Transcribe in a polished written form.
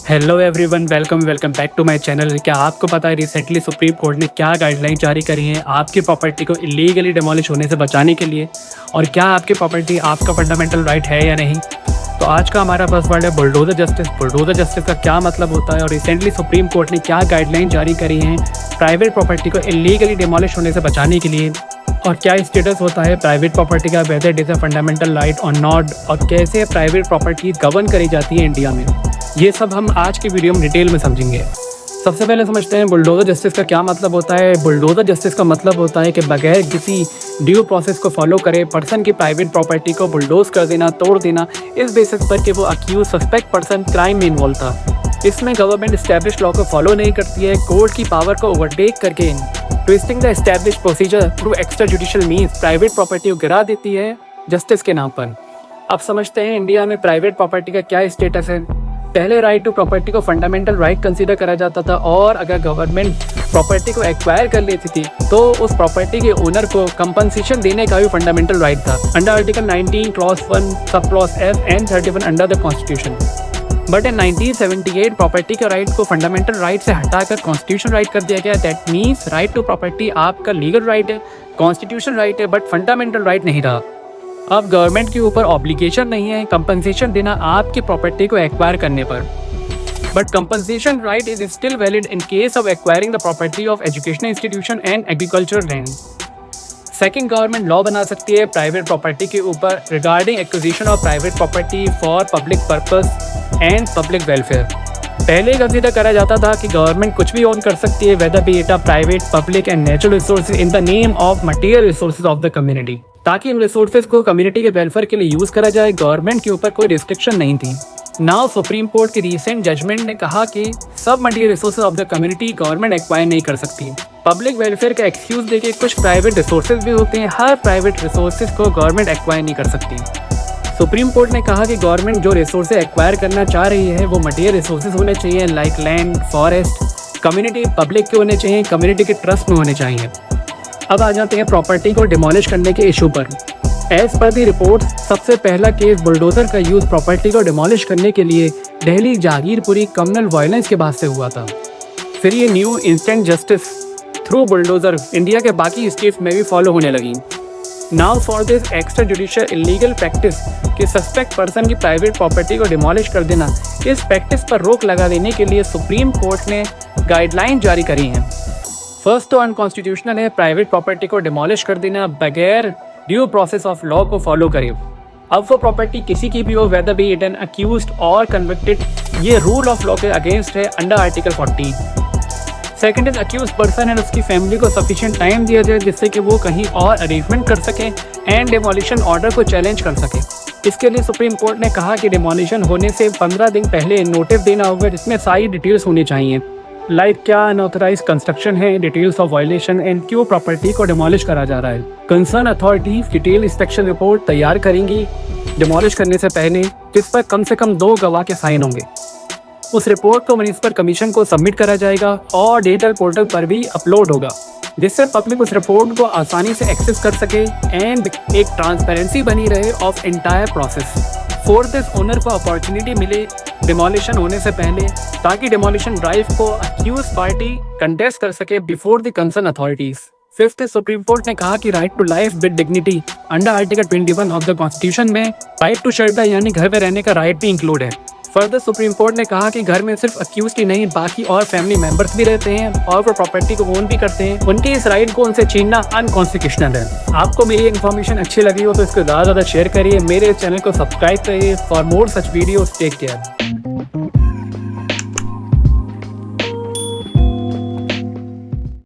Hello everyone, welcome back to my channel. क्या आपको पता है रिसेंटली सुप्रीम कोर्ट ने क्या गाइडलाइन जारी करी हैं आपकी प्रॉपर्टी को इलीगली डिमोलिश होने से बचाने के लिए, और क्या आपकी प्रॉपर्टी आपका फंडामेंटल राइट है या नहीं। तो आज का हमारा बस वर्ड है बुलडोजर जस्टिस। बुलडोजर जस्टिस का क्या मतलब होता है और रिसेंटली सुप्रीम कोर्ट ने क्या गाइडलाइन जारी करी हैं प्राइवेट प्रॉपर्टी को इलीगली डिमोलिश होने से बचाने के लिए, और क्या स्टेटस होता है प्राइवेट प्रॉपर्टी का, whether it is a fundamental right और नॉट, और कैसे प्राइवेट प्रॉपर्टी गवर्न करी जाती है इंडिया में। ये सब हम आज की वीडियो में डिटेल में समझेंगे। सबसे पहले समझते हैं बुलडोजर जस्टिस का क्या मतलब होता है। बुलडोजर जस्टिस का मतलब होता है कि बगैर किसी ड्यू प्रोसेस को फॉलो करे पर्सन की प्राइवेट प्रॉपर्टी को बुलडोज कर देना, तोड़ देना, इस बेसिस पर कि वो अक्यूज सस्पेक्ट पर्सन क्राइम में इन्वॉल्व था। इसमें गवर्नमेंट एस्टैब्लिश लॉ को फॉलो नहीं करती है, कोर्ट की पावर को ओवरटेक करके twisting the establish procedure through extra judicial means private property को गिरा देती है जस्टिस के नाम पर। अब समझते हैं इंडिया में प्राइवेट प्रॉपर्टी का क्या स्टेटस है। पहले राइट टू प्रॉपर्टी को फंडामेंटल राइट कंसीडर करा जाता था, और अगर गवर्नमेंट प्रॉपर्टी को एक्वायर कर लेती थी तो उस प्रॉपर्टी के ओनर को कंपनसेशन देने का भी फंडामेंटल राइट था under article 19 clause 1 sub clause F and 31 under the constitution. But in 1978 property के राइट को फंडामेंटल राइट से हटाकर कॉन्स्टिट्यूशन राइट कर दिया गया। That means right to property आपका लीगल राइट है, कॉन्स्टिट्यूशन राइट है, बट फंडामेंटल राइट नहीं रहा। अब गवर्नमेंट के ऊपर ऑब्लिगेशन नहीं है कंपनसेशन देना आपकी प्रॉपर्टी को एक्वायर करने पर, but compensation right is still valid in case of acquiring the property of educational institution and agricultural land. Second, government law बना सकती है प्राइवेट प्रॉपर्टी के ऊपर regarding acquisition of private property for public purpose and public welfare. पहले consider करा जाता था कि गवर्नमेंट कुछ भी ओन कर सकती है, whether be it a private, public and natural resources in the name of material resources of the community, ताकि इन रिसोर्सेज को कम्युनिटी के वेलफेयर के लिए यूज करा जाए। गवर्नमेंट के ऊपर कोई रिस्ट्रिक्शन नहीं थी। नाउ सुप्रीम कोर्ट की रिसेंट जजमेंट ने कहा कि सब material resources of the community government acquire नहीं कर सकती। पब्लिक वेलफेयर का एक्सक्यूज देके कुछ प्राइवेट रिसोर्सेज भी होते हैं, हर प्राइवेट रिसोर्सेज को गवर्नमेंट एक्वायर नहीं कर सकती। सुप्रीम कोर्ट ने कहा कि गवर्नमेंट जो रिसोर्सेज एक्वायर करना चाह रही है वो मटीरियल रिसोर्सेज होने चाहिए, like land, forest, community public के होने चाहिए, कम्युनिटी के ट्रस्ट में होने चाहिए। अब आ जाते हैं प्रॉपर्टी को डिमोलिश करने के इशू पर। एज पर दी रिपोर्ट सबसे पहला केस बुलडोजर का यूज प्रॉपर्टी को डिमोलिश करने के लिए दिल्ली जागीरपुरी कम्युनल वायलेंस के बाद से हुआ था। फिर ये new instant justice through bulldozer India के बाकी स्टेट्स में भी फॉलो होने लगी। Now for this extra judicial illegal practice कि सस्पेक्ट पर्सन की प्राइवेट प्रॉपर्टी को डिमोलिश कर देना, इस प्रैक्टिस पर रोक लगा देने के लिए सुप्रीम कोर्ट ने गाइडलाइन जारी करी हैं। फर्स्ट तो अनकॉन्स्टिट्यूशनल है प्राइवेट प्रॉपर्टी को डिमोलिश कर देना बगैर ड्यू प्रोसेस ऑफ लॉ को फॉलो करे। अब वो प्रॉपर्टी किसी की भी हो, whether be it an accused और कन्विक्टेड, ये रूल ऑफ लॉ के अगेंस्ट है under article 40। Second is accuse person and उसकी फैमिली को सफिशिएंट टाइम दिया जाए जिससे कि वो कहीं और अरेंजमेंट कर सके एंड डिमोलिशन ऑर्डर को चैलेंज कर सके। इसके लिए सुप्रीम कोर्ट ने कहा कि डिमोलिशन होने से 15 दिन पहले नोटिस देना होगा जिसमें सारी डिटेल्स होनी चाहिए, लाइक क्या अनऑथराइज कंस्ट्रक्शन है, डिटेल्स ऑफ वायलेशन एंड क्यों प्रॉपर्टी को डिमोलिश करा जा रहा है। Concern authority detail inspection report तैयार करेंगी डिमोलिश करने से पहले, जिस पर कम से कम 2 गवाह के साइन होंगे। उस रिपोर्ट को म्युनिसिपल कमीशन को सबमिट करा जाएगा और डिजिटल पोर्टल पर भी अपलोड होगा, जिससे पब्लिक उस रिपोर्ट को आसानी से एक्सेस कर सके एंड एक ट्रांसपेरेंसी बनी रहे of entire process. Fourth is owner को अपॉर्चुनिटी मिले डिमोलिशन होने से पहले, ताकि डिमोलिशन ड्राइव को अक्यूज पार्टी कंटेस्ट कर सके before the concern authorities. Fifth is supreme court ने कहा कि right to life with dignity under article 21 of the constitution में राइट टू शेल्टर यानी घर में रहने का राइट भी इंक्लूड है। फर्दर सुप्रीम कोर्ट ने कहा कि घर में सिर्फ अक्यूज ही नहीं बाकी और फैमिली मेंबर्स भी रहते हैं और वो प्रॉपर्टी को ओन भी करते हैं, उनके इस राइट को उनसे छीनना अनकॉन्स्टिट्यूशनल है। आपको मेरी इन्फॉर्मेशन अच्छी लगी हो तो इसको ज़्यादा शेयर करिए, मेरे चैनल को सब्सक्राइब करिए for more such videos. Take care.